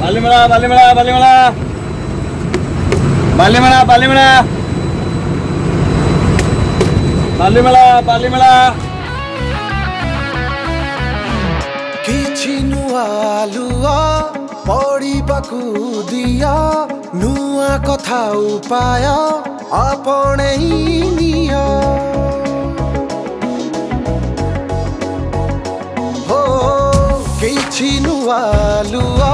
ବାଲିମେଳା ବାଲିମେଳା ବାଲିମେଳା ବାଲିମେଳା ବାଲିମେଳା ବାଲିମେଳା ବାଲିମେଳା କିଛି ନୂଆ ଲୁଆ ପଡ଼ିବାକୁ ଦିଅ ନୂଆ କଥା ଉପାୟ ଆପଣେଇ ନିଅ ହୋ କିଛି ନୂଆ ଲୁଆ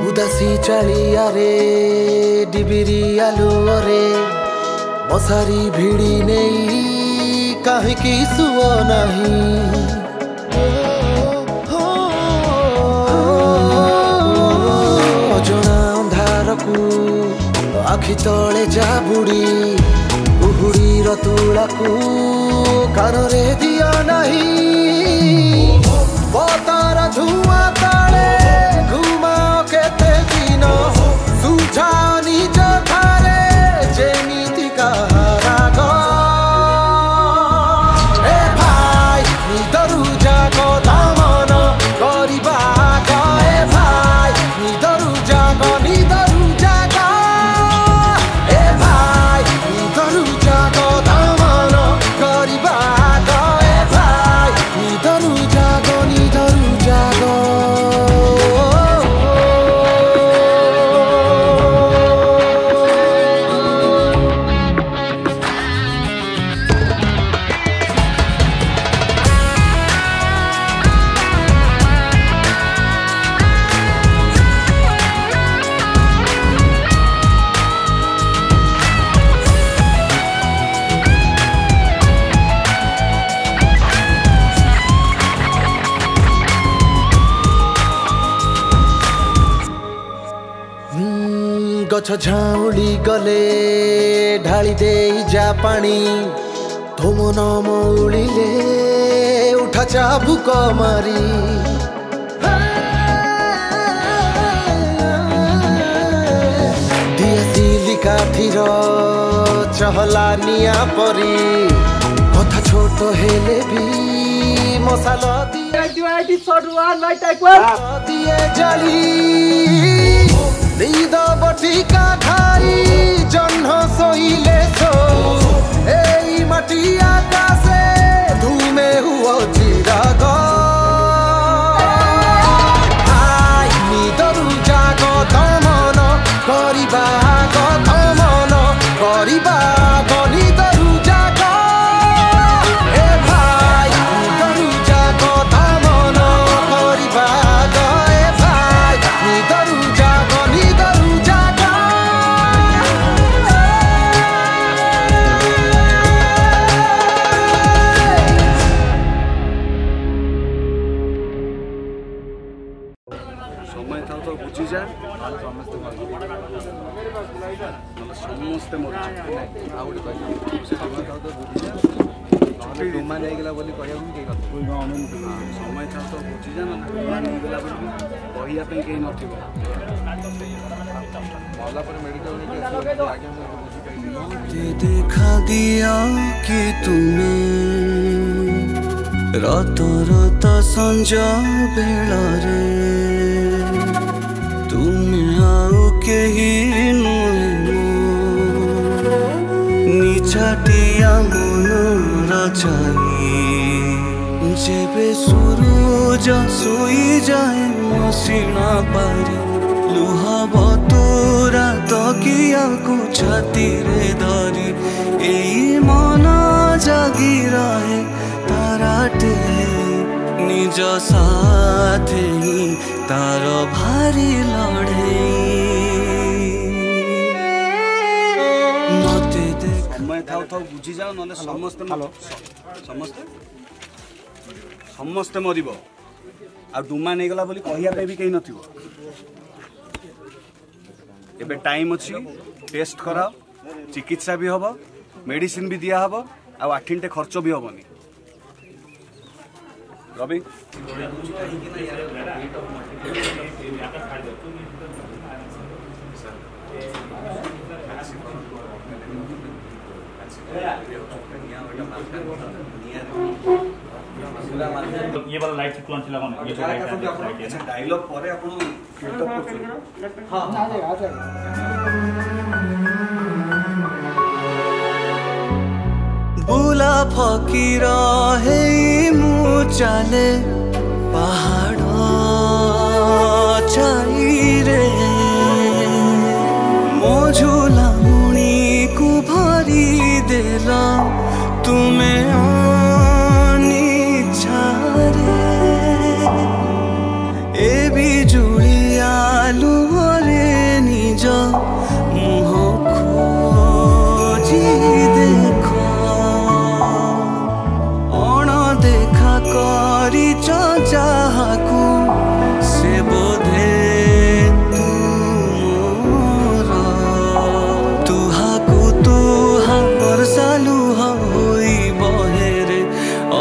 उदासी चालिया रे डिबिरी आलुओ रे मशारी भिड़ी नहीं कहीं सुओ नहीं अजना अंधार को आखि तले जा बुड़ी उहुड़ी रतुला को कान रे दिया नहीं बतार धुआं ताले घुमा केते दिन सुझा निज थारे जेमिति राग ए भाई निदरु जाग दमन करिबा ए भाई निदरु जाग ए भाई निदरु जाग दमन करिबा ए भाई निदरु जाग गछ झाउली गले ढाली दे जा पानी तुम नम उड़िले उठा चाबुक मारी दियासिली काठीर चहला निया परी कथा छोट हेले भी मसाला दिए जाली नीद बटिका खाई जह्न सोइले सो एई माटी आकाशे धूमे हुओ चिराग आई निदरु जाग दमन करिबा दमन करिबा निदरु जाग ए भाई निदरु जाग दमन करिबा ए भाई निदरु जाग समय था तो बुझी जा समस्ते मर समय था तो बुझी जा डुमा नहीं गला बोली कहया समय था तो बुझी जा ना डुमा नहीं गला बोली कहया पे कहीं नथिबो मौला पर मेडिकल आगे देखा दिया कि तुमने रात रात संजा बेला रे तुम आओ के ही नुए निछाटिया मन रचाई जेबे सूरज सोई जाए मसिना पारी लुह बतोरा तकिया को छाती रे धरी एई मन जागी रहे ताराटे निज साथे तार भारी लड़े मते देख समय थाउ थाउ बुझी जाओ नले समस्त समस्त समस्ते मरिब आ डुमा नहीं गला बोली कहिया पे भी कहीं नथिबो एबे टाइम अछि टेस्ट कराओ चिकित्सा भी हबो मेडिसिन भी दिया हबो आ 8 खर्च भी हबोनी रवि ये वाला लाइट से कौन सी लगाना ये जो लाइट है डायलॉग परे अपन बिल्डअप करछो हां आ जाए बुला फकीर हे मु चले पहाड़ छाई रे मो झूला मुणी को भरी देला तुम्हें ए बिजुली आलू रे निज मुह खोजी देख अण देखा करी जहाकू से बोधे तुमर तुहाकू तुहा परसालू होई बहेरे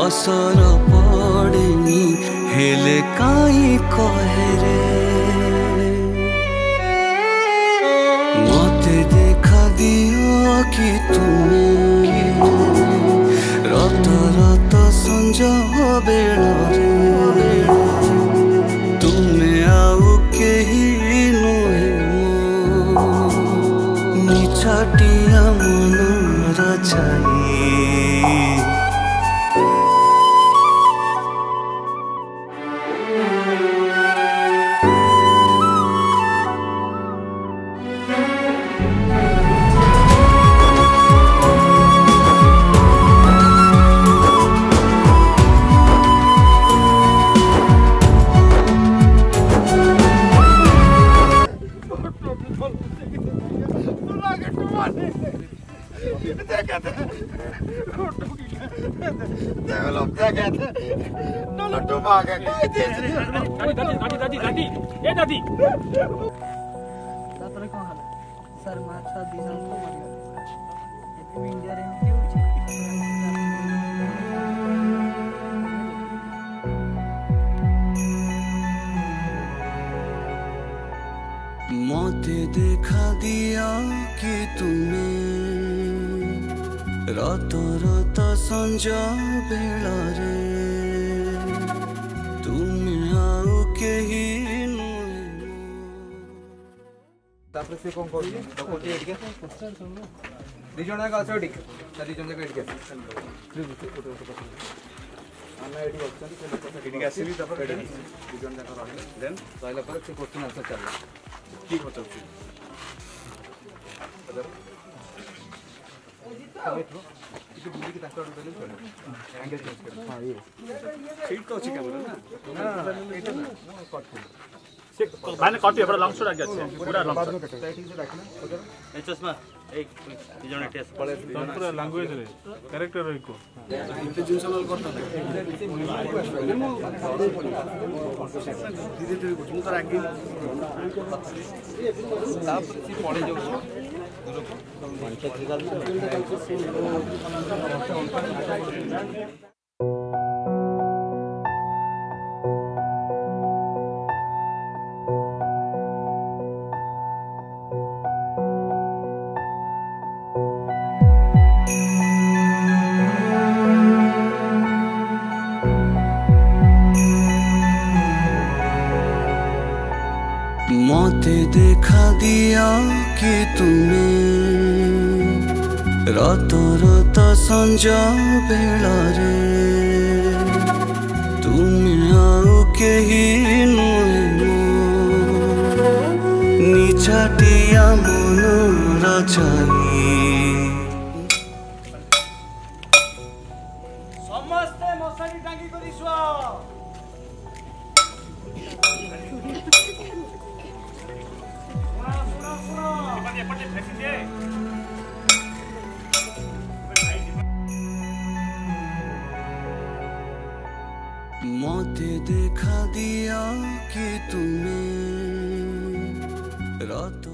असर पड़ेनी हेले काई कहे रे मते देखा दियो कि तुमे रत रत संज बेड़े तुमे आउ केही नुहे मो निछाटिया मन रचाई सर माछा दिन को मरियो इंडिया रे होची मते देखा दिया कि तुमे रत रत संज बेला रे तुमे आउ केही तापर से कोन करली तो कोटी एटिके दि जण का अछि एटिके दि जण का एटिके आना एटी ऑप्शन से एटिके आसीबी तापर दि जण का रहले देन रहला पर से क्वेश्चन आंसर चलला की होतौ इसे बुली की ताकर देले चले एंगल चेंज कर हां ये सीट तो अछि कैमरा ना एटा ना कट से माने कॉपी बड़ा लॉन्ग शॉट आ गया पूरा लॉन्ग शॉट ठीक से रखना उधर ए चश्मा एक जण टेस्ट पळे पूरा लैंग्वेज रे कैरेक्टर रे को इंटेंशनल करता धीरे धीरे कुछ मुतर आगे तापर से पळे जाउ मते देखा दिया कि तुमे रत रत संज बेलारे तुमे आउ केही नुहे मो निछाटिया मन रचाई समस्ते मशारी टांगी करी शुआ मते देखा दिया कि तुम्हें रात